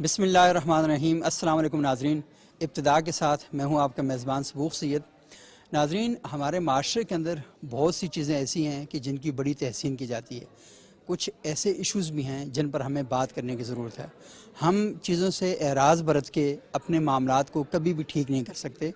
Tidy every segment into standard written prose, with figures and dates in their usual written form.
بسم اللہ الرحمن الرحیم۔ السلام علیکم ناظرین، ابتدا کے ساتھ میں ہوں آپ کا میزبان سبوق سید۔ ناظرین، ہمارے معاشرے کے اندر بہت سی چیزیں ایسی ہیں کہ جن کی بڑی تحسین کی جاتی ہے۔ کچھ ایسے ایشوز بھی ہیں جن پر ہمیں بات کرنے کی ضرورت ہے۔ ہم چیزوں سے اعراض برت کے اپنے معاملات کو کبھی بھی ٹھیک نہیں کر سکتے۔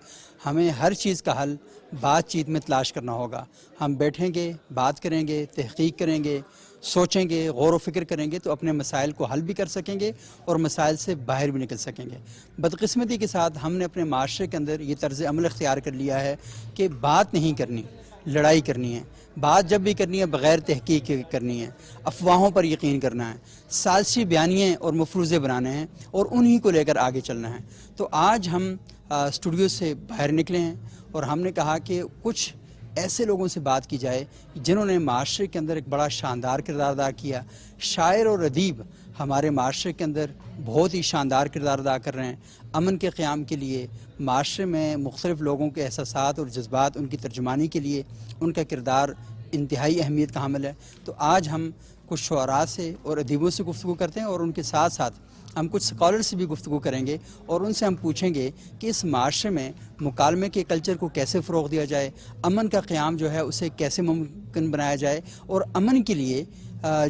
ہمیں ہر چیز کا حل بات چیت میں تلاش کرنا ہوگا۔ ہم بیٹھیں گے، بات کریں گے، تحقیق کریں گے، سوچیں گے، غور و فکر کریں گے تو اپنے مسائل کو حل بھی کر سکیں گے اور مسائل سے باہر بھی نکل سکیں گے۔ بدقسمتی کے ساتھ ہم نے اپنے معاشرے کے اندر یہ طرز عمل اختیار کر لیا ہے کہ بات نہیں کرنی، لڑائی کرنی ہے۔ بات جب بھی کرنی ہے بغیر تحقیق کے کرنی ہے، افواہوں پر یقین کرنا ہے، سازشی بیانیے اور مفروضے بنانے ہیں اور انہی کو لے کر آگے چلنا ہے۔ تو آج ہم اسٹوڈیو سے باہر نکلے ہیں اور ہم نے کہا کہ کچھ ایسے لوگوں سے بات کی جائے جنہوں نے معاشرے کے اندر ایک بڑا شاندار کردار ادا کیا۔ شاعر اور ادیب ہمارے معاشرے کے اندر بہت ہی شاندار کردار ادا کر رہے ہیں۔ امن کے قیام کے لیے، معاشرے میں مختلف لوگوں کے احساسات اور جذبات ان کی ترجمانی کے لیے ان کا کردار انتہائی اہمیت کا حامل ہے۔ تو آج ہم کچھ شعراء سے اور ادیبوں سے گفتگو کرتے ہیں اور ان کے ساتھ ساتھ ہم کچھ اسکالر سے بھی گفتگو کریں گے اور ان سے ہم پوچھیں گے کہ اس معاشرے میں مکالمے کے کلچر کو کیسے فروغ دیا جائے، امن کا قیام جو ہے اسے کیسے ممکن بنایا جائے اور امن کے لیے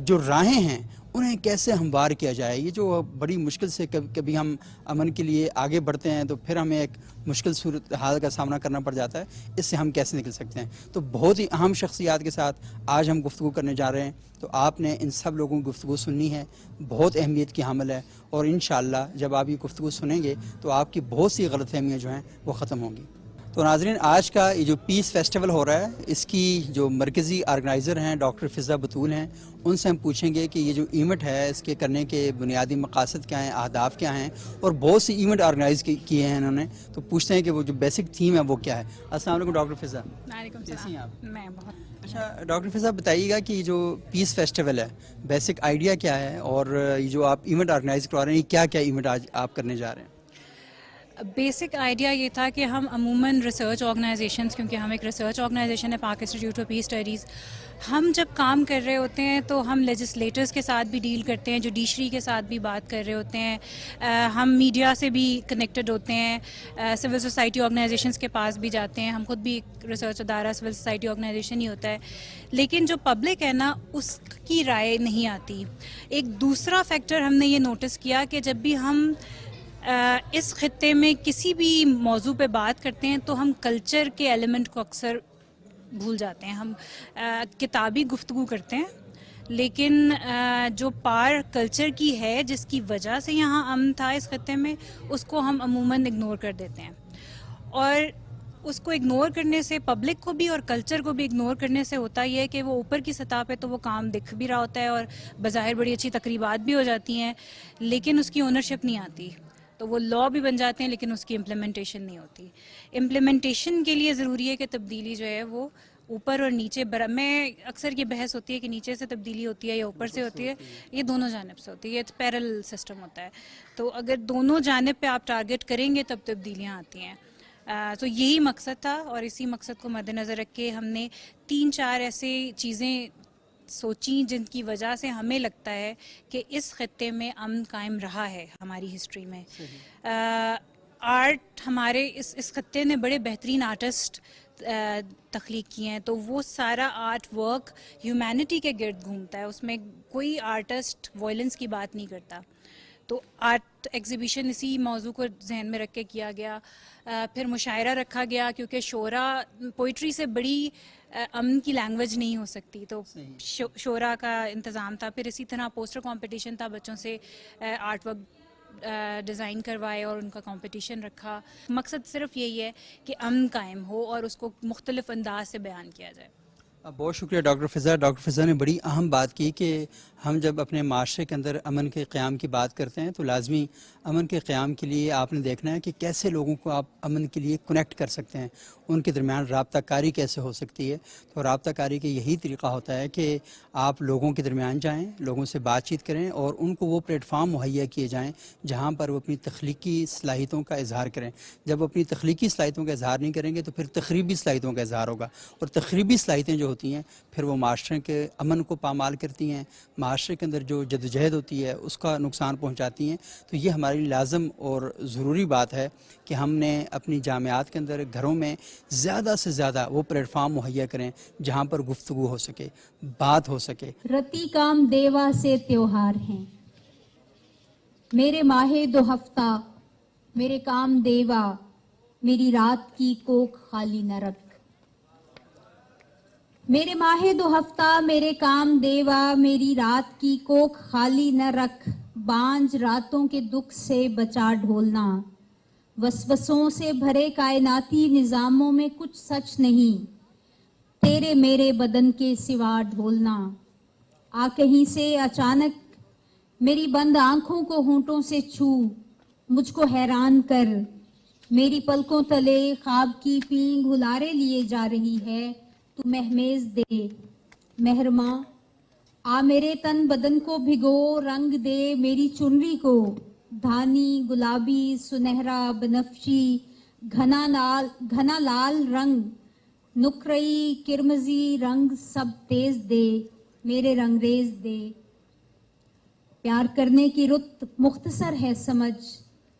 جو راہیں ہیں انہیں کیسے ہموار کیا جائے۔ یہ جو بڑی مشکل سے کبھی ہم امن کے لیے آگے بڑھتے ہیں تو پھر ہمیں ایک مشکل صورتحال کا سامنا کرنا پڑ جاتا ہے، اس سے ہم کیسے نکل سکتے ہیں۔ تو بہت ہی اہم شخصیات کے ساتھ آج ہم گفتگو کرنے جا رہے ہیں، تو آپ نے ان سب لوگوں کی گفتگو سننی ہے، بہت اہمیت کی حامل ہے، اور انشاءاللہ جب آپ یہ گفتگو سنیں گے تو آپ کی بہت سی غلط فہمیاں جو ہیں وہ ختم ہوں گی۔ تو ناظرین، آج کا یہ جو پیس فیسٹیول ہو رہا ہے اس کی جو مرکزی آرگنائزر ہیں ڈاکٹر فضہ بطول ہیں، ان سے ہم پوچھیں گے کہ یہ جو ایونٹ ہے اس کے کرنے کے بنیادی مقاصد کیا ہیں، اہداف کیا ہیں، اور بہت سی ایونٹ آرگنائز کیے ہیں انہوں نے، تو پوچھتے ہیں کہ وہ جو بیسک تھیم ہے وہ کیا ہے۔ السلام علیکم ڈاکٹر فضہ۔ وعلیکم کیسی ہیں السلام۔ آپ؟ میں بہت اچھا ڈاکٹر فضہ، بتائیے گا کہ یہ جو پیس فیسٹیول ہے بیسک آئیڈیا کیا ہے، اور یہ جو آپ ایونٹ آرگنائز کروا رہے ہیں یہ کیا کیا ایونٹ آج آپ کرنے جا رہے ہیں؟ بیسک آئیڈیا یہ تھا کہ ہم عموماً ریسرچ آرگنائزیشنز، کیونکہ ہم ایک ریسرچ آرگنائزیشن ہے پاک انسٹیٹیوٹ آف پیس اسٹڈیز، ہم جب کام کر رہے ہوتے ہیں تو ہم لیجسلیٹرز کے ساتھ بھی ڈیل کرتے ہیں، جوڈیشری کے ساتھ بھی بات کر رہے ہوتے ہیں، ہم میڈیا سے بھی کنیکٹڈ ہوتے ہیں، سول سوسائٹی آرگنائزیشنز کے پاس بھی جاتے ہیں، ہم خود بھی ایک ریسرچ ادارہ سول سوسائٹی آرگنائزیشن ہی ہوتا ہے، لیکن جو پبلک ہے نا اس کی رائے نہیں آتی۔ ایک دوسرا فیکٹر ہم نے یہ نوٹس کیا کہ جب بھی ہم اس خطے میں کسی بھی موضوع پہ بات کرتے ہیں تو ہم کلچر کے ایلیمنٹ کو اکثر بھول جاتے ہیں۔ ہم کتابی گفتگو کرتے ہیں لیکن جو پار کلچر کی ہے جس کی وجہ سے یہاں امن تھا اس خطے میں، اس کو ہم عموماً اگنور کر دیتے ہیں، اور اس کو اگنور کرنے سے پبلک کو بھی اور کلچر کو بھی اگنور کرنے سے ہوتا یہ ہے کہ وہ اوپر کی سطح پہ تو وہ کام دکھ بھی رہا ہوتا ہے اور بظاہر بڑی اچھی تقریبات بھی ہو جاتی ہیں، لیکن اس کی اونرشپ نہیں آتی، تو وہ لاء بھی بن جاتے ہیں لیکن اس کی امپلیمنٹیشن نہیں ہوتی۔ امپلیمنٹیشن کے لیے ضروری ہے کہ تبدیلی جو ہے وہ اوپر اور نیچے میں اکثر یہ بحث ہوتی ہے کہ نیچے سے تبدیلی ہوتی ہے یا اوپر سے ہوتی ہے، یہ دونوں جانب سے ہوتی ہے، یہ پیرل سسٹم ہوتا ہے، تو اگر دونوں جانب پہ آپ ٹارگٹ کریں گے تب تبدیلیاں آتی ہیں۔ تو یہی مقصد تھا، اور اسی مقصد کو مد نظر رکھ کے ہم نے 3-4 ایسے چیزیں سوچیں جن کی وجہ سے ہمیں لگتا ہے کہ اس خطے میں امن قائم رہا ہے ہماری ہسٹری میں۔ آرٹ، ہمارے اس خطے نے بڑے بہترین آرٹسٹ تخلیق کیے ہیں، تو وہ سارا آرٹ ورک ہیومینٹی کے گرد گھومتا ہے، اس میں کوئی آرٹسٹ وائلنس کی بات نہیں کرتا۔ تو آرٹ ایگزیبیشن اسی موضوع کو ذہن میں رکھ کے کیا گیا، پھر مشاعرہ رکھا گیا کیونکہ شعرا پوئٹری سے بڑی امن کی لینگویج نہیں ہو سکتی، تو شعرا کا انتظام تھا، پھر اسی طرح پوسٹر کمپٹیشن تھا، بچوں سے آرٹ ورک ڈیزائن کروائے اور ان کا کمپٹیشن رکھا۔ مقصد صرف یہی ہے کہ امن قائم ہو اور اس کو مختلف انداز سے بیان کیا جائے۔ بہت شکریہ ڈاکٹر فضہ۔ ڈاکٹر فضہ نے بڑی اہم بات کی کہ ہم جب اپنے معاشرے کے اندر امن کے قیام کی بات کرتے ہیں تو لازمی امن کے قیام کے لیے آپ نے دیکھنا ہے کہ کیسے لوگوں کو آپ امن کے لیے کنیکٹ کر سکتے ہیں، ان کے درمیان رابطہ کاری کیسے ہو سکتی ہے۔ تو رابطہ کاری کا یہی طریقہ ہوتا ہے کہ آپ لوگوں کے درمیان جائیں، لوگوں سے بات چیت کریں اور ان کو وہ پلیٹ فارم مہیا کیے جائیں جہاں پر وہ اپنی تخلیقی صلاحیتوں کا اظہار کریں۔ جب اپنی تخلیقی صلاحیتوں کا اظہار نہیں کریں گے تو پھر تخریبی صلاحیتوں کا اظہار ہوگا، اور تخریبی صلاحیتیں جو ہوتی ہیں پھر وہ معاشرے کے امن کو پامال کرتی ہیں، معاشرے کے اندر جو جدوجہد ہوتی ہے اس کا نقصان پہنچاتی ہیں. تو یہ ہمارے لیے لازم اور ضروری بات ہے کہ ہم نے اپنی جامعات کے اندر گھروں میں زیادہ سے زیادہ وہ پلیٹ فارم مہیا کریں جہاں پر گفتگو ہو سکے، بات ہو سکے. رتی کام دیوا سے تیوہار ہیں، میرے ماہ دو ہفتہ میرے کام دیوا، میری رات کی کوکھ خالی نہ رکھ. میرے ماہ دو ہفتہ میرے کام دیوا، میری رات کی کوکھ خالی نہ رکھ. بانج راتوں کے دکھ سے بچا ڈھولنا، وسوسوں سے بھرے کائناتی نظاموں میں کچھ سچ نہیں، تیرے میرے بدن کے سوا ڈھولنا. آ کہیں سے اچانک میری بند آنکھوں کو ہونٹوں سے چھو، مجھ کو حیران کر. میری پلکوں تلے خواب کی پینگ ہلارے لیے جا رہی ہے، تو مہمیز دے مہرماں. آ میرے تن بدن کو بھگو، رنگ دے میری چنری کو. دھانی گلابی سنہرا بنفشی گھنا لال رنگ، نقرئی کرمزی رنگ سب تیز دے میرے رنگریز دے. پیار کرنے کی رت مختصر ہے سمجھ،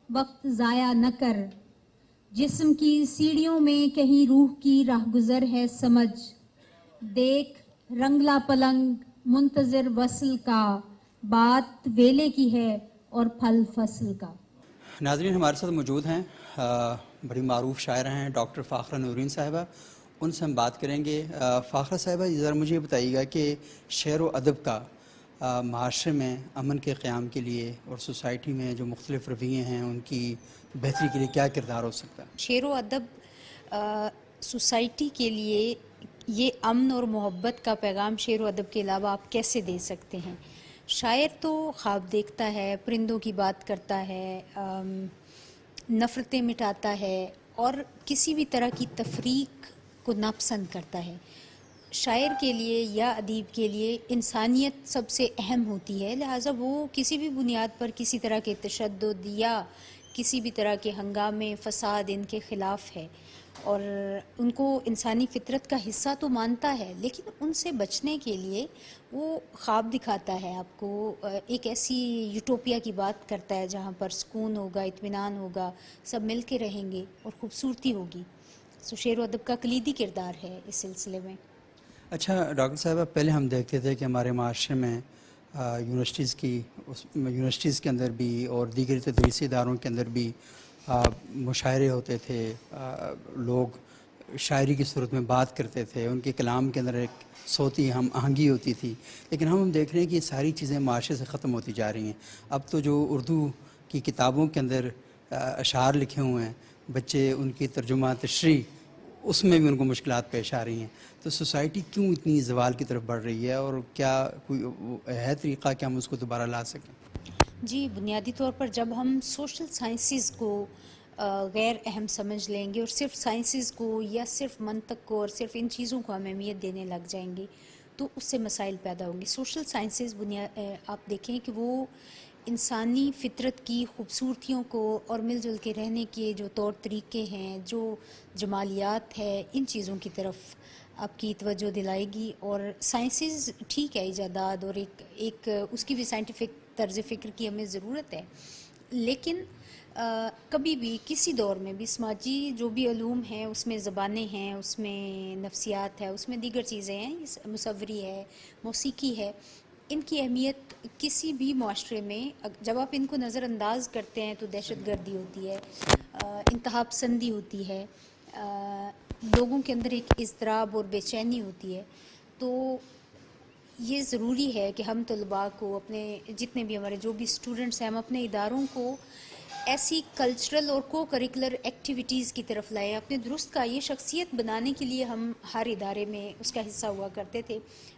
وقت ضائع نہ کر. جسم کی سیڑھیوں میں کہیں روح کی راہ گزر ہے سمجھ. دیکھ رنگلا پلنگ منتظر وصل کا، بات ویلے کی ہے اور پھل فصل کا. ناظرین ہمارے ساتھ موجود ہیں بڑی معروف شاعرہ ہیں ڈاکٹر فاخرہ نورین صاحبہ، ان سے ہم بات کریں گے. فاخرہ صاحبہ ذرا مجھے بتائیے گا کہ شعر و ادب کا معاشرے میں امن کے قیام کے لیے اور سوسائٹی میں جو مختلف رویے ہیں ان کی بہتری کے لیے کیا کردار ہو سکتا ہے؟ شعر و ادب سوسائٹی کے لیے یہ امن اور محبت کا پیغام شعر و ادب کے علاوہ آپ کیسے دے سکتے ہیں؟ شاعر تو خواب دیکھتا ہے، پرندوں کی بات کرتا ہے، نفرتیں مٹاتا ہے اور کسی بھی طرح کی تفریق کو ناپسند کرتا ہے. شاعر کے لیے یا ادیب کے لیے انسانیت سب سے اہم ہوتی ہے، لہٰذا وہ کسی بھی بنیاد پر کسی طرح کے تشدد یا کسی بھی طرح کے ہنگامے فساد ان کے خلاف ہے اور ان کو انسانی فطرت کا حصہ تو مانتا ہے، لیکن ان سے بچنے کے لیے وہ خواب دکھاتا ہے آپ کو، ایک ایسی یوٹوپیا کی بات کرتا ہے جہاں پر سکون ہوگا، اطمینان ہوگا، سب مل کے رہیں گے اور خوبصورتی ہوگی. سو شعر و ادب کا کلیدی کردار ہے اس سلسلے میں. اچھا ڈاکٹر صاحبہ، پہلے ہم دیکھتے تھے کہ ہمارے معاشرے میں یونیورسٹیز کے اندر بھی اور دیگر تدریسی اداروں کے اندر بھی مشاعرے ہوتے تھے، لوگ شاعری کی صورت میں بات کرتے تھے، ان کے کلام کے اندر ایک صوتی ہم آہنگی ہوتی تھی. لیکن ہم دیکھ رہے ہیں کہ یہ ساری چیزیں معاشرے سے ختم ہوتی جا رہی ہیں. اب تو جو اردو کی کتابوں کے اندر اشعار لکھے ہوئے ہیں، بچے ان کی ترجمہ تشریح اس میں بھی ان کو مشکلات پیش آ رہی ہیں. تو سوسائٹی کیوں اتنی زوال کی طرف بڑھ رہی ہے اور کیا کوئی ہے طریقہ کہ ہم اس کو دوبارہ لا سکیں؟ جی، بنیادی طور پر جب ہم سوشل سائنسز کو غیر اہم سمجھ لیں گے اور صرف سائنسز کو یا صرف منطق کو اور صرف ان چیزوں کو ہم اہمیت دینے لگ جائیں گے تو اس سے مسائل پیدا ہوں گے. سوشل سائنسز آپ دیکھیں کہ وہ انسانی فطرت کی خوبصورتیوں کو اور مل جل کے رہنے کے جو طور طریقے ہیں، جو جمالیات ہے، ان چیزوں کی طرف آپ کی توجہ دلائے گی. اور سائنسز ٹھیک ہے، ایجادات اور ایک اس کی بھی سائنٹیفک طرز فکر کی ہمیں ضرورت ہے، لیکن کبھی بھی کسی دور میں بھی سماجی جو بھی علوم ہیں اس میں زبانیں ہیں، اس میں نفسیات ہے، اس میں دیگر چیزیں ہیں، مصوری ہے، موسیقی ہے، ان کی اہمیت کسی بھی معاشرے میں جب آپ ان کو نظر انداز کرتے ہیں تو دہشت گردی ہوتی ہے، انتہا پسندی ہوتی ہے، لوگوں کے اندر ایک اضطراب اور بے چینی ہوتی ہے. تو یہ ضروری ہے کہ ہم طلباء کو، اپنے جتنے بھی ہمارے جو بھی اسٹوڈنٹس ہیں، ہم اپنے اداروں کو ایسی کلچرل اور کو کریکولر ایکٹیویٹیز کی طرف لائیں. اپنے درست کا یہ شخصیت بنانے کے لیے ہم ہر ادارے میں اس کا حصہ ہوا کرتے تھے،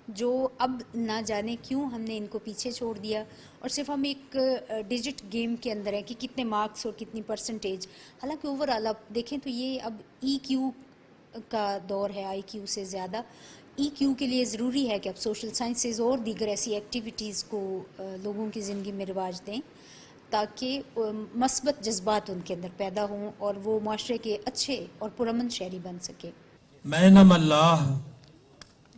جو اب نہ جانے کیوں ہم نے ان کو پیچھے چھوڑ دیا اور صرف ہم ایک ڈیجٹ گیم کے اندر ہیں کہ کتنے مارکس اور کتنی پرسنٹیج. حالانکہ اوور آل آپ دیکھیں تو یہ اب ای کیو کا دور ہے، آئی کیو سے زیادہ. ای کیو کے لیے ضروری ہے کہ آپ سوشل سائنسز اور دیگر ایسی ایکٹیویٹیز کو لوگوں کی زندگی میں رواج دیں تاکہ مثبت جذبات ان کے اندر پیدا ہوں اور وہ معاشرے کے اچھے اور پرامن شہری بن سکے. میں نم اللہ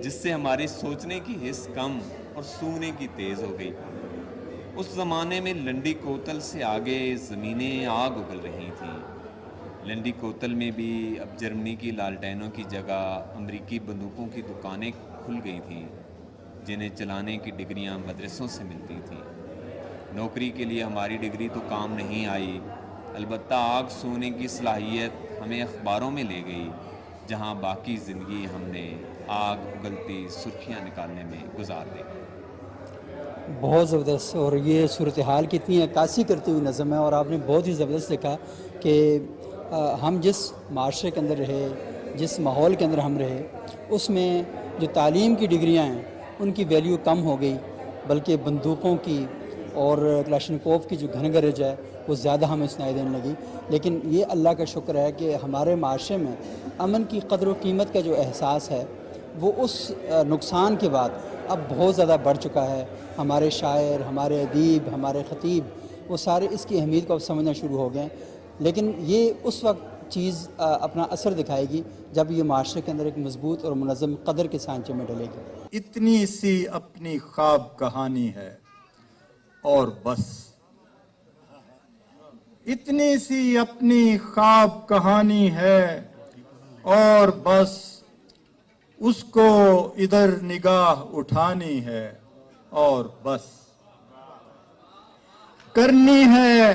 جس سے ہماری سوچنے کی حس کم اور سونگنے کی تیز ہو گئی۔ اس زمانے میں لنڈی کوتل سے آگے زمینیں آگ اگل رہی تھیں۔ لنڈی کوتل میں بھی اب جرمنی کی لالٹینوں کی جگہ امریکی بندوقوں کی دکانیں کھل گئی تھیں، جنہیں چلانے کی ڈگریاں مدرسوں سے ملتی تھیں۔ نوکری کے لیے ہماری ڈگری تو کام نہیں آئی، البتہ آگ سونے کی صلاحیت ہمیں اخباروں میں لے گئی، جہاں باقی زندگی ہم نے آگ اگلتی سرخیاں نکالنے میں گزار دی۔ بہت زبردست، اور یہ صورتحال کی اتنی عکاسی کرتی ہوئی نظم ہے، اور آپ نے بہت ہی زبردست لکھا کہ ہم جس معاشرے کے اندر رہے، جس ماحول کے اندر ہم رہے، اس میں جو تعلیم کی ڈگریاں ہیں ان کی ویلیو کم ہو گئی، بلکہ بندوقوں کی اور کلاشنکوف کی جو گھن گرج ہے وہ زیادہ ہمیں سنائی دینے لگی۔ لیکن یہ اللہ کا شکر ہے کہ ہمارے معاشرے میں امن کی قدر و قیمت کا جو احساس ہے وہ اس نقصان کے بعد اب بہت زیادہ بڑھ چکا ہے۔ ہمارے شاعر، ہمارے ادیب، ہمارے خطیب، وہ سارے اس کی اہمیت کو اب سمجھنا شروع ہو گئے ہیں۔ لیکن یہ اس وقت چیز اپنا اثر دکھائے گی جب یہ معاشرے کے اندر ایک مضبوط اور منظم قدر کے سانچے میں ڈلے گی۔ اتنی سی اپنی خواب کہانی ہے اور بس، اتنی سی اپنی خواب کہانی ہے اور بس، اس کو ادھر نگاہ اٹھانی ہے اور بس، کرنی ہے۔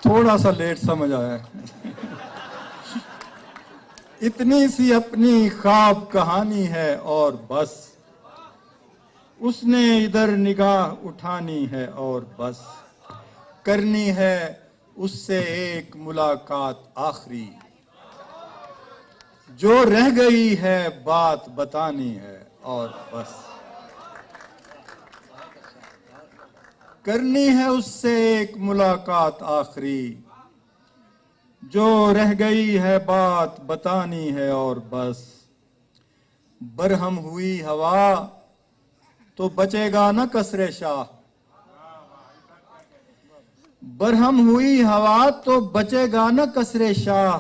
تھوڑا سا لیٹ سمجھ آیا ہے۔ اتنی سی اپنی خواب کہانی ہے اور بس، اس نے ادھر نگاہ اٹھانی ہے اور بس، کرنی ہے اس سے ایک ملاقات آخری، جو رہ گئی ہے بات بتانی ہے اور بس، کرنی ہے اس سے ایک ملاقات آخری، جو رہ گئی ہے بات بتانی ہے اور بس، برہم ہوئی ہوا تو بچے گا نہ کسرے شاہ، برہم ہوئی ہوا تو بچے گا نہ کسرے شاہ،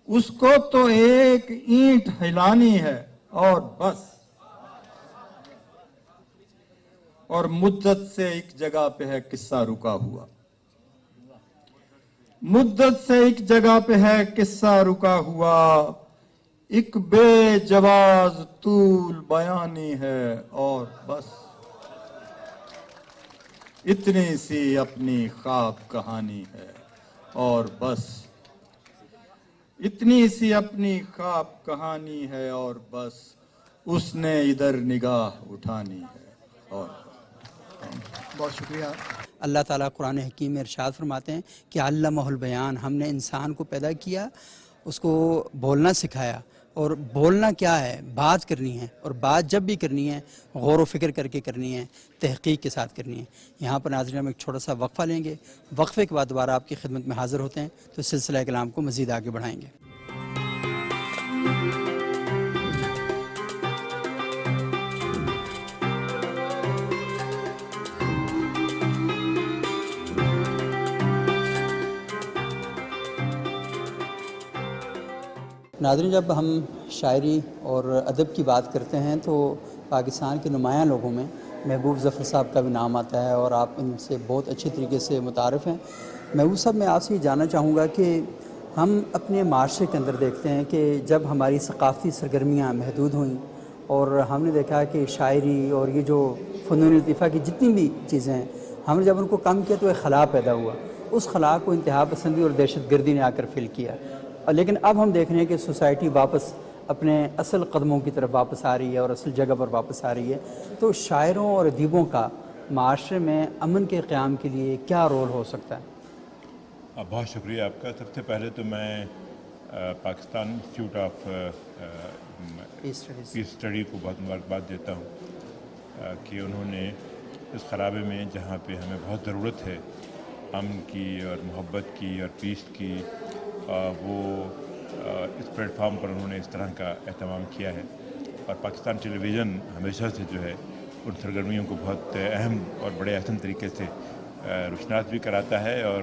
اس کو تو ایک اینٹ ہلانی ہے اور بس، اور مدت سے ایک جگہ پہ ہے قصہ رکا ہوا، مدت سے ایک جگہ پہ ہے قصہ رکا ہوا، ایک بے جواز طول بیانی ہے اور بس، اتنی سی اپنی خواب کہانی ہے اور بس، اتنی سی اپنی خواب کہانی ہے اور بس، اس نے ادھر نگاہ اٹھانی ہے اور بہت شکریہ۔ اللہ تعالیٰ قرآن حکیم میں ارشاد فرماتے ہیں کہ علمہ البیان، ہم نے انسان کو پیدا کیا، اس کو بولنا سکھایا، اور بولنا کیا ہے؟ بات کرنی ہے، اور بات جب بھی کرنی ہے غور و فکر کر کے کرنی ہے، تحقیق کے ساتھ کرنی ہے۔ یہاں پر ناظرین ہم ایک چھوٹا سا وقفہ لیں گے، وقفے کے بعد دوبارہ آپ کی خدمت میں حاضر ہوتے ہیں تو سلسلہ کلام کو مزید آگے بڑھائیں گے۔ ناظرین، جب ہم شاعری اور ادب کی بات کرتے ہیں تو پاکستان کے نمایاں لوگوں میں محبوب ظفر صاحب کا بھی نام آتا ہے، اور آپ ان سے بہت اچھی طریقے سے متعارف ہیں۔ محبوب صاحب، میں آپ سے یہ جاننا چاہوں گا کہ ہم اپنے معاشرے کے اندر دیکھتے ہیں کہ جب ہماری ثقافتی سرگرمیاں محدود ہوئیں اور ہم نے دیکھا کہ شاعری اور یہ جو فنون لطیفہ کی جتنی بھی چیزیں ہیں، ہم نے جب ان کو کم کیا تو ایک خلا پیدا ہوا، اس خلا کو انتہا پسندی اور دہشت گردی نے آ کر فل کیا۔ لیکن اب ہم دیکھ رہے ہیں کہ سوسائٹی واپس اپنے اصل قدموں کی طرف واپس آ رہی ہے اور اصل جگہ پر واپس آ رہی ہے۔ تو شاعروں اور ادیبوں کا معاشرے میں امن کے قیام کے لیے کیا رول ہو سکتا ہے؟ بہت شکریہ آپ کا۔ سب سے پہلے تو میں Pakistan institute of peace study کو بہت مبارکباد دیتا ہوں کہ انہوں نے اس خرابے میں، جہاں پہ ہمیں بہت ضرورت ہے امن کی اور محبت کی اور پیس کی، وہ اس پلیٹ فارم پر انہوں نے اس طرح کا اہتمام کیا ہے۔ اور پاکستان ٹیلی ویژن ہمیشہ سے جو ہے ان سرگرمیوں کو بہت اہم اور بڑے احسن طریقے سے روشناس بھی کراتا ہے، اور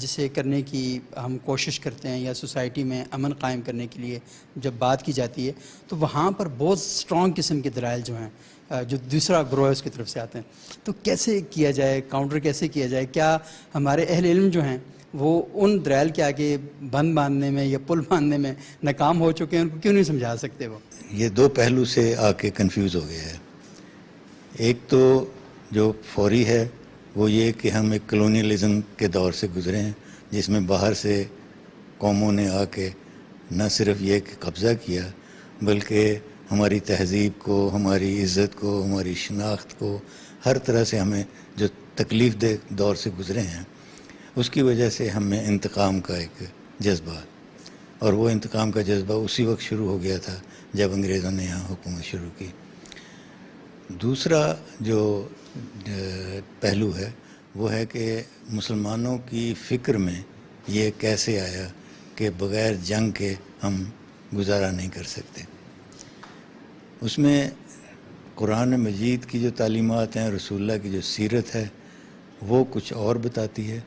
جسے کرنے کی ہم کوشش کرتے ہیں یا سوسائٹی میں امن قائم کرنے کے لیے جب بات کی جاتی ہے تو وہاں پر بہت سٹرونگ قسم کے دلائل جو ہیں جو دوسرا گروہ ہے اس کی طرف سے آتے ہیں. تو کیسے کیا جائے, کاؤنٹر کیسے کیا جائے؟ کیا ہمارے اہل علم جو ہیں وہ ان دلائل کے آگے بند باندھنے میں یا پل باندھنے میں ناکام ہو چکے ہیں؟ ان کو کیوں نہیں سمجھا سکتے وہ؟ یہ دو پہلو سے آ کے کنفیوز ہو گیا ہے. ایک تو جو فوری ہے وہ یہ کہ ہم ایک کلونیلزم کے دور سے گزرے ہیں جس میں باہر سے قوموں نے آ کے نہ صرف یہ کہ قبضہ کیا بلکہ ہماری تہذیب کو, ہماری عزت کو, ہماری شناخت کو ہر طرح سے ہمیں جو تکلیف دہ دور سے گزرے ہیں اس کی وجہ سے ہمیں انتقام کا ایک جذبہ, اور وہ انتقام کا جذبہ اسی وقت شروع ہو گیا تھا جب انگریزوں نے یہاں حکومت شروع کی. دوسرا جو پہلو ہے وہ ہے کہ مسلمانوں کی فکر میں یہ کیسے آیا کہ بغیر جنگ کے ہم گزارا نہیں کر سکتے. اس میں قرآن مجید کی جو تعلیمات ہیں, رسول اللہ کی جو سیرت ہے وہ کچھ اور بتاتی ہے,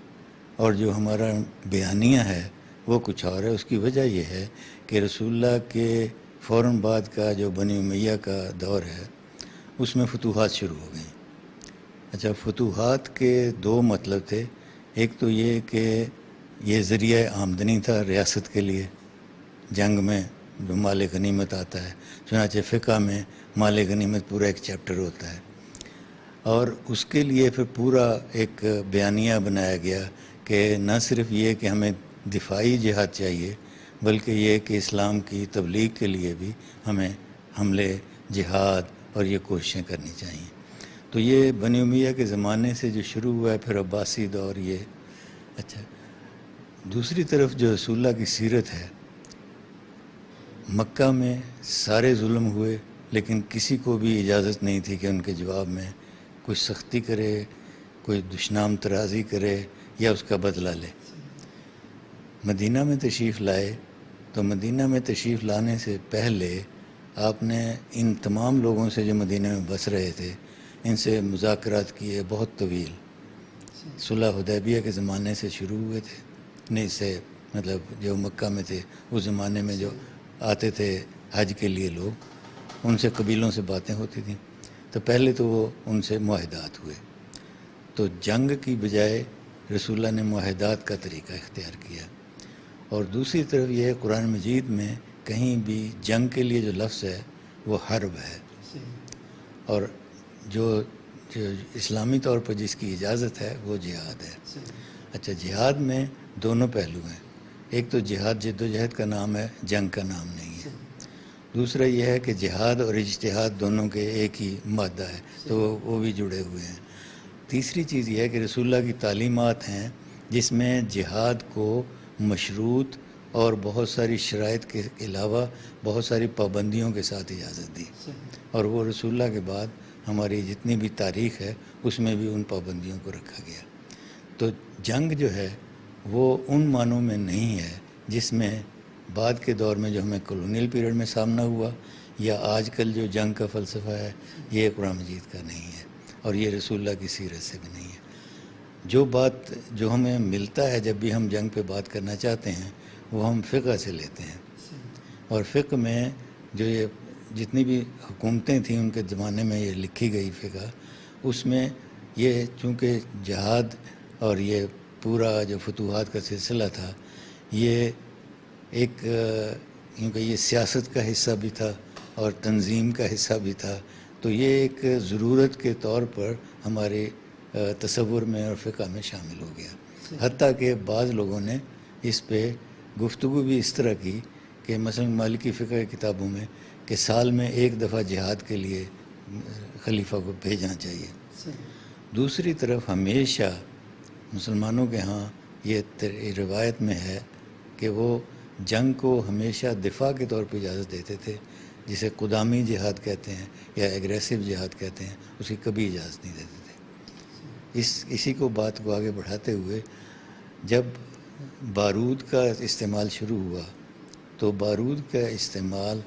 اور جو ہمارا بیانیہ ہے وہ کچھ اور ہے. اس کی وجہ یہ ہے کہ رسول اللہ کے فوراً بعد کا جو بنی امیہ کا دور ہے اس میں فتوحات شروع ہو گئیں. اچھا, فتوحات کے دو مطلب تھے. ایک تو یہ کہ یہ ذریعہ آمدنی تھا ریاست کے لیے, جنگ میں جو مال غنیمت آتا ہے, چنانچہ فقہ میں مال غنیمت پورا ایک چیپٹر ہوتا ہے, اور اس کے لیے پھر پورا ایک بیانیہ بنایا گیا کہ نہ صرف یہ کہ ہمیں دفاعی جہاد چاہیے بلکہ یہ کہ اسلام کی تبلیغ کے لیے بھی ہمیں حملے, جہاد اور یہ کوششیں کرنی چاہیے. تو یہ بنی امیہ کے زمانے سے جو شروع ہوا ہے, پھر عباسی دور یہ. اچھا, دوسری طرف جو رسول اللہ کی سیرت ہے, مکہ میں سارے ظلم ہوئے لیکن کسی کو بھی اجازت نہیں تھی کہ ان کے جواب میں کوئی سختی کرے, کوئی دشنام ترازی کرے یا اس کا بدلہ لے. مدینہ میں تشریف لائے تو مدینہ میں تشریف لانے سے پہلے آپ نے ان تمام لوگوں سے جو مدینہ میں بس رہے تھے ان سے مذاکرات کیے بہت طویل. صلح حدیبیہ کے زمانے سے شروع ہوئے تھے, نہیں سے مطلب جو مکہ میں تھے اس زمانے میں جو آتے تھے حج کے لیے لوگ, ان سے قبیلوں سے باتیں ہوتی تھیں. تو پہلے تو وہ ان سے معاہدات ہوئے. تو جنگ کی بجائے رسول اللہ نے معاہدات کا طریقہ اختیار کیا. اور دوسری طرف یہ قرآن مجید میں کہیں بھی جنگ کے لیے جو لفظ ہے وہ حرب ہے, اور جو اسلامی طور پر جس کی اجازت ہے وہ جہاد ہے. اچھا, جہاد میں دونوں پہلو ہیں. ایک تو جہاد جد و جہد کا نام ہے, جنگ کا نام نہیں ہے. دوسرا یہ ہے کہ جہاد اور اجتہاد دونوں کے ایک ہی مادہ ہے, تو وہ بھی جڑے ہوئے ہیں. تیسری چیز یہ ہے کہ رسول اللہ کی تعلیمات ہیں جس میں جہاد کو مشروط اور بہت ساری شرائط کے علاوہ بہت ساری پابندیوں کے ساتھ اجازت دی, اور وہ رسول اللہ کے بعد ہماری جتنی بھی تاریخ ہے اس میں بھی ان پابندیوں کو رکھا گیا. تو جنگ جو ہے وہ ان معنوں میں نہیں ہے جس میں بعد کے دور میں جو ہمیں کولونیل پیریڈ میں سامنا ہوا, یا آج کل جو جنگ کا فلسفہ ہے یہ قرآن مجید کا نہیں ہے, اور یہ رسول اللہ کی سیرت سے بھی نہیں ہے. جو بات جو ہمیں ملتا ہے جب بھی ہم جنگ پہ بات کرنا چاہتے ہیں وہ ہم فقہ سے لیتے ہیں, اور فقہ میں جو یہ جتنی بھی حکومتیں تھیں ان کے زمانے میں یہ لکھی گئی فقہ, اس میں یہ چونکہ جہاد اور یہ پورا جو فتوحات کا سلسلہ تھا یہ ایک کیونکہ یہ سیاست کا حصہ بھی تھا اور تنظیم کا حصہ بھی تھا, تو یہ ایک ضرورت کے طور پر ہمارے تصور میں اور فقہ میں شامل ہو گیا. حتیٰ کہ بعض لوگوں نے اس پہ گفتگو بھی اس طرح کی کہ مثلا مالکی فقہ کی کتابوں میں کہ سال میں ایک دفعہ جہاد کے لیے خلیفہ کو بھیجنا چاہیے. دوسری طرف ہمیشہ مسلمانوں کے ہاں یہ روایت میں ہے کہ وہ جنگ کو ہمیشہ دفاع کے طور پہ اجازت دیتے تھے, جسے قدامی جہاد کہتے ہیں یا ایگریسو جہاد کہتے ہیں, اس کی کبھی اجازت نہیں دیتے تھے. اسی کو بات کو آگے بڑھاتے ہوئے جب بارود کا استعمال شروع ہوا تو بارود کا استعمال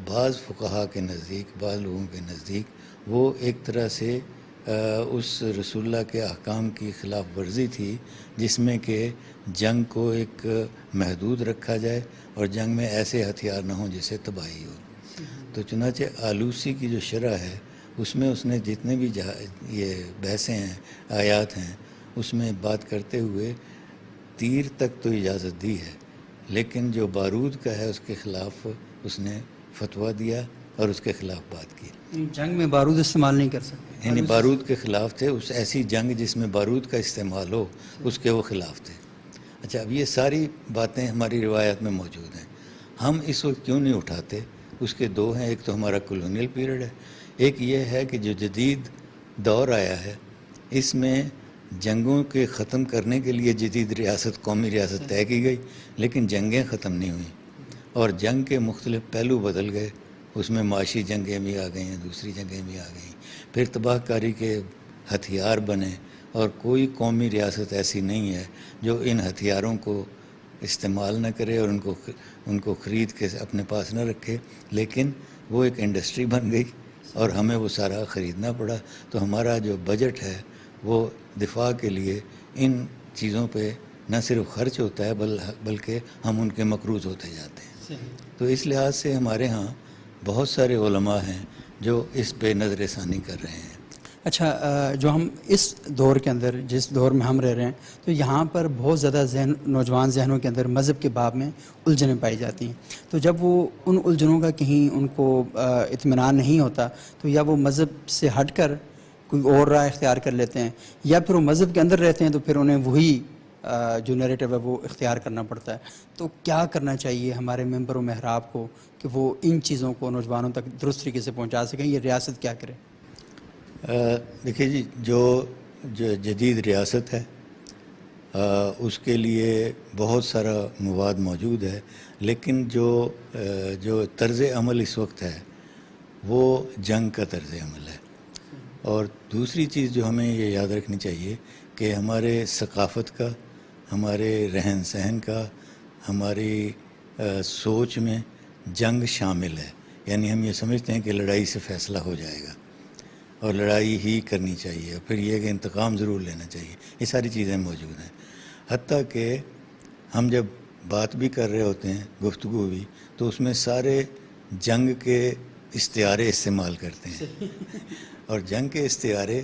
بعض فقہا کے نزدیک, بعض لوگوں کے نزدیک وہ ایک طرح سے اس رسول اللہ کے احکام کی خلاف ورزی تھی جس میں کہ جنگ کو ایک محدود رکھا جائے اور جنگ میں ایسے ہتھیار نہ ہوں جس سے تباہی ہو. تو چنانچہ آلوسی کی جو شرح ہے اس میں اس نے جتنے بھی یہ بحثیں ہیں آیات ہیں اس میں بات کرتے ہوئے تیر تک تو اجازت دی ہے، لیکن جو بارود کا ہے اس کے خلاف اس نے فتویٰ دیا اور اس کے خلاف بات کی. جنگ میں بارود استعمال نہیں کر سکتے، یعنی بارود کے خلاف تھے، اس ایسی جنگ جس میں بارود کا استعمال ہو اس کے وہ خلاف تھے. اچھا، اب یہ ساری باتیں ہماری روایات میں موجود ہیں، ہم اس وقت کیوں نہیں اٹھاتے؟ اس کے دو ہیں، ایک تو ہمارا کولونیل پیریڈ ہے، ایک یہ ہے کہ جو جدید دور آیا ہے اس میں جنگوں کے ختم کرنے کے لیے جدید ریاست، قومی ریاست طے کی گئی، لیکن جنگیں ختم نہیں ہوئیں اور جنگ کے مختلف پہلو بدل گئے. اس میں معاشی جنگیں بھی آ گئی ہیں، دوسری جنگیں بھی آ گئیں، پھر تباہ کاری کے ہتھیار بنے اور کوئی قومی ریاست ایسی نہیں ہے جو ان ہتھیاروں کو استعمال نہ کرے اور ان کو خرید کے اپنے پاس نہ رکھے، لیکن وہ ایک انڈسٹری بن گئی اور ہمیں وہ سارا خریدنا پڑا. تو ہمارا جو بجٹ ہے وہ دفاع کے لیے ان چیزوں پہ نہ صرف خرچ ہوتا ہے بلکہ ہم ان کے مقروض ہوتے جاتے ہیں. تو اس لحاظ سے ہمارے ہاں بہت سارے علماء ہیں جو اس پہ نظر ثانی کر رہے ہیں. اچھا، جو ہم اس دور کے اندر، جس دور میں ہم رہ رہے ہیں، تو یہاں پر بہت زیادہ نوجوان ذہنوں کے اندر مذہب کے باب میں الجھنیں پائی جاتی ہیں. تو جب وہ ان الجھنوں کا کہیں ان کو اطمینان نہیں ہوتا تو یا وہ مذہب سے ہٹ کر کوئی اور راہ اختیار کر لیتے ہیں، یا پھر وہ مذہب کے اندر رہتے ہیں تو پھر انہیں وہی جو نیریٹو ہے وہ اختیار کرنا پڑتا ہے. تو کیا کرنا چاہیے ہمارے ممبر و محراب کو کہ وہ ان چیزوں کو نوجوانوں تک درست طریقے سے پہنچا سکیں؟ یہ ریاست کیا کرے؟ دیکھیے جی، جو جدید ریاست ہے اس کے لیے بہت سارا مواد موجود ہے، لیکن جو طرز عمل اس وقت ہے وہ جنگ کا طرز عمل ہے. اور دوسری چیز جو ہمیں یہ یاد رکھنی چاہیے کہ ہمارے ثقافت کا، ہمارے رہن سہن کا، ہماری سوچ میں جنگ شامل ہے. یعنی ہم یہ سمجھتے ہیں کہ لڑائی سے فیصلہ ہو جائے گا اور لڑائی ہی کرنی چاہیے، اور پھر یہ کہ انتقام ضرور لینا چاہیے. یہ ساری چیزیں موجود ہیں. حتیٰ کہ ہم جب بات بھی کر رہے ہوتے ہیں، گفتگو بھی، تو اس میں سارے جنگ کے استعارے استعمال کرتے ہیں اور جنگ کے استعارے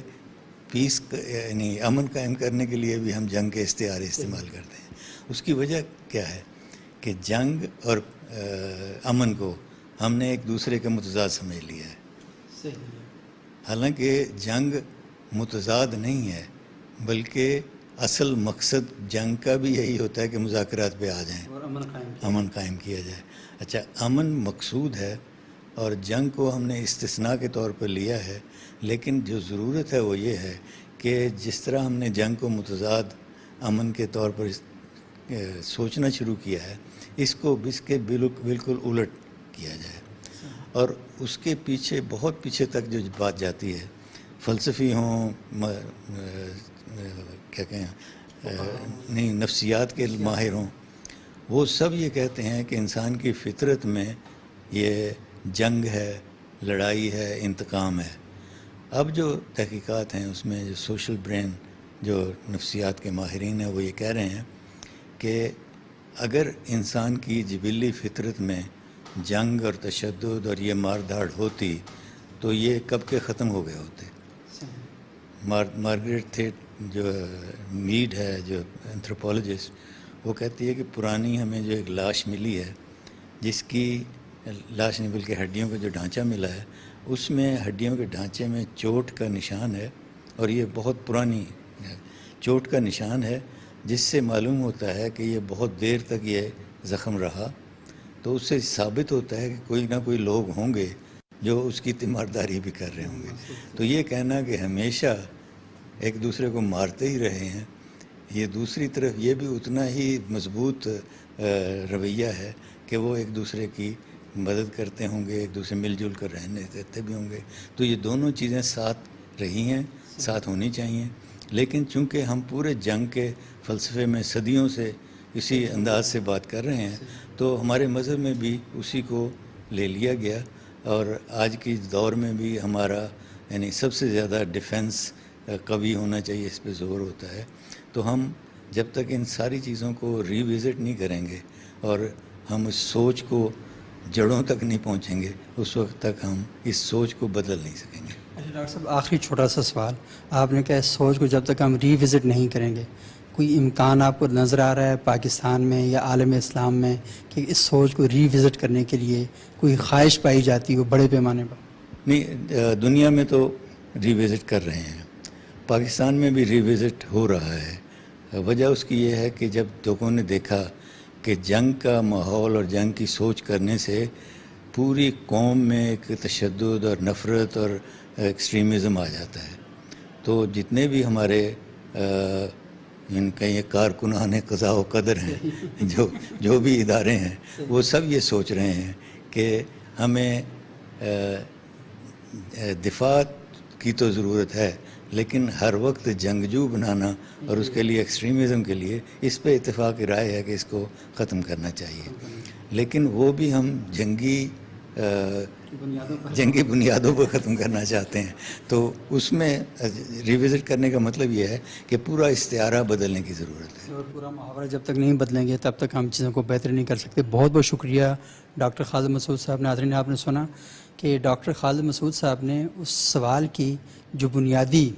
پیس یعنی امن قائم کرنے کے لیے بھی ہم جنگ کے استعارے استعمال کرتے ہیں. اس کی وجہ کیا ہے کہ جنگ اور امن کو ہم نے ایک دوسرے کے متضاد سمجھ لیا ہے. حالانکہ جنگ متضاد نہیں ہے، بلکہ اصل مقصد جنگ کا بھی یہی ہوتا ہے کہ مذاکرات پہ آ جائیں اور امن قائم کیا جائے. اچھا، امن مقصود ہے اور جنگ کو ہم نے استثناء کے طور پر لیا ہے، لیکن جو ضرورت ہے وہ یہ ہے کہ جس طرح ہم نے جنگ کو متضاد امن کے طور پر سوچنا شروع کیا ہے، اس کو اس کے بالکل الٹ کیا جائے. اور اس کے پیچھے، بہت پیچھے تک جو بات جاتی ہے، فلسفی ہوں، کیا کہیں، نہیں، نفسیات کے ماہر ہوں، وہ سب یہ کہتے ہیں کہ انسان کی فطرت میں یہ جنگ ہے، لڑائی ہے، انتقام ہے. اب جو تحقیقات ہیں اس میں جو سوشل برین، جو نفسیات کے ماہرین ہیں، وہ یہ کہہ رہے ہیں کہ اگر انسان کی جبلی فطرت میں جنگ اور تشدد اور یہ مار دھاڑ ہوتی تو یہ کب کے ختم ہو گئے ہوتے. مارگریٹ تھیٹ جو میڈ ہے، جو انتھروپولوجسٹ، وہ کہتی ہے کہ پرانی ہمیں جو ایک لاش ملی ہے، جس کی لاش نہیں بلکہ ہڈیوں کا جو ڈھانچہ ملا ہے، اس میں ہڈیوں کے ڈھانچے میں چوٹ کا نشان ہے، اور یہ بہت پرانی چوٹ کا نشان ہے، جس سے معلوم ہوتا ہے کہ یہ بہت دیر تک یہ زخم رہا. تو اس سے ثابت ہوتا ہے کہ کوئی نہ کوئی لوگ ہوں گے جو اس کی تیمارداری بھی کر رہے ہوں گے. تو یہ کہنا کہ ہمیشہ ایک دوسرے کو مارتے ہی رہے ہیں، یہ دوسری طرف یہ بھی اتنا ہی مضبوط رویہ ہے کہ وہ ایک دوسرے کی مدد کرتے ہوں گے، ایک دوسرے مل جل کر رہنے دیتے بھی ہوں گے. تو یہ دونوں چیزیں ساتھ رہی ہیں، ساتھ ہونی چاہیے. لیکن چونکہ ہم پورے جنگ کے فلسفے میں صدیوں سے اسی انداز سے بات کر رہے ہیں، تو ہمارے مذہب میں بھی اسی کو لے لیا گیا، اور آج کی دور میں بھی ہمارا یعنی سب سے زیادہ ڈیفنس قوی ہونا چاہیے، اس پہ زور ہوتا ہے. تو ہم جب تک ان ساری چیزوں کو ریوزٹ نہیں کریں گے اور ہم اس سوچ کو جڑوں تک نہیں پہنچیں گے، اس وقت تک ہم اس سوچ کو بدل نہیں سکیں گے. ڈاکٹر صاحب آخری چھوٹا سا سوال، آپ نے کہا اس سوچ کو جب تک ہم ریوزٹ نہیں کریں گے، کوئی امکان آپ کو نظر آ رہا ہے پاکستان میں یا عالم اسلام میں کہ اس سوچ کو ریوزٹ کرنے کے لیے کوئی خواہش پائی جاتی ہو بڑے پیمانے پر؟ نہیں، دنیا میں تو ریوزٹ کر رہے ہیں، پاکستان میں بھی ریوزٹ ہو رہا ہے. وجہ اس کی یہ ہے کہ جب لوگوں نے دیکھا کہ جنگ کا ماحول اور جنگ کی سوچ کرنے سے پوری قوم میں ایک تشدد اور نفرت اور ایکسٹریمزم آ جاتا ہے، تو جتنے بھی ہمارے ان کا یہ کارکنان قضاء و قدر ہیں، جو بھی ادارے ہیں، وہ سب یہ سوچ رہے ہیں کہ ہمیں دفاع کی تو ضرورت ہے، لیکن ہر وقت جنگجو بنانا اور اس کے لیے ایکسٹریمزم کے لیے اس پہ اتفاق رائے ہے کہ اس کو ختم کرنا چاہیے. لیکن وہ بھی ہم جنگی بنیادوں پر ختم کرنا چاہتے ہیں. تو اس میں ریوزٹ کرنے کا مطلب یہ ہے کہ پورا استعارہ بدلنے کی ضرورت ہے. اور پورا محاورہ جب تک نہیں بدلیں گے تب تک ہم چیزوں کو بہتر نہیں کر سکتے. بہت بہت شکریہ ڈاکٹر خالد مسعود صاحب. ناظرین، آپ نے سنا کہ ڈاکٹر خالد مسعود صاحب نے اس سوال کی جو بنیادی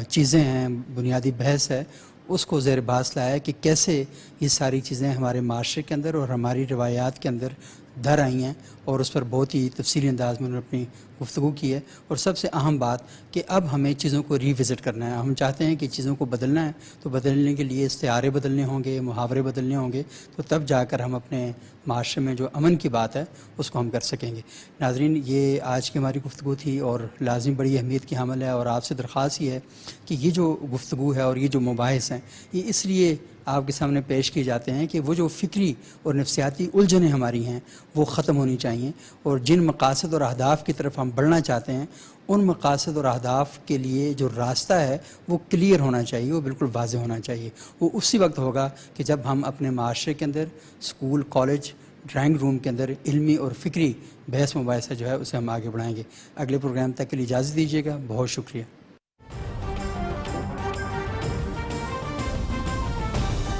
چیزیں ہیں، بنیادی بحث ہے، اس کو زیر بحث لایا ہے کہ کیسے یہ ساری چیزیں ہمارے معاشرے کے اندر اور ہماری روایات کے اندر در آئی ہیں، اور اس پر بہت ہی تفصیلی انداز میں انہوں نے اپنی گفتگو کی ہے. اور سب سے اہم بات کہ اب ہمیں چیزوں کو ریوزٹ کرنا ہے. ہم چاہتے ہیں کہ چیزوں کو بدلنا ہے، تو بدلنے کے لیے استعارے بدلنے ہوں گے، محاورے بدلنے ہوں گے، تو تب جا کر ہم اپنے معاشرے میں جو امن کی بات ہے اس کو ہم کر سکیں گے. ناظرین، یہ آج کی ہماری گفتگو تھی اور لازم بڑی اہمیت کی حامل ہے. اور آپ سے درخواست یہ ہے کہ یہ جو گفتگو ہے اور یہ جو مباحث ہیں، یہ اس لیے آپ کے سامنے پیش کیے جاتے ہیں کہ وہ جو فکری اور نفسیاتی الجھنیں ہماری ہیں وہ ختم ہونی چاہیے، اور جن مقاصد اور اہداف کی طرف ہم بڑھنا چاہتے ہیں ان مقاصد اور اہداف کے لیے جو راستہ ہے وہ کلیئر ہونا چاہیے، وہ بالکل واضح ہونا چاہیے. وہ اسی وقت ہوگا کہ جب ہم اپنے معاشرے کے اندر، اسکول، کالج، ڈرائنگ روم کے اندر علمی اور فکری بحث مباحثہ جو ہے اسے ہم آگے بڑھائیں گے. اگلے پروگرام تک کے لیے اجازت دیجیے گا. بہت شکریہ.